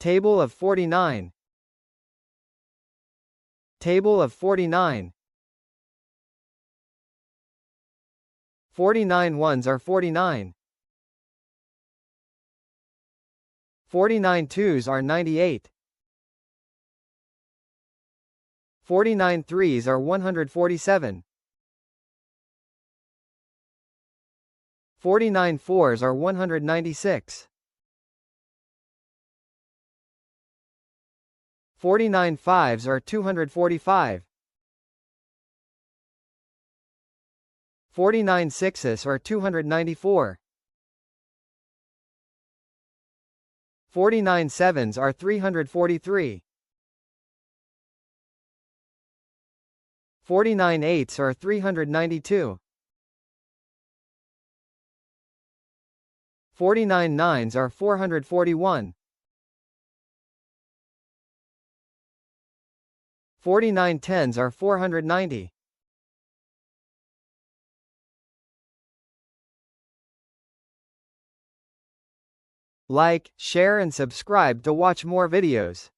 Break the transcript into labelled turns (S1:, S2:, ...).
S1: Table of 49. Table of 49. 49 ones are 49. 49 twos are 98. 49 threes are 147. 49 fours are 196. 49 fives are 245. 49 sixes are 294. 49 sevens are 343. 49 eights are 392. 49 nines are 441. 49 tens are 490. Like, share and subscribe to watch more videos.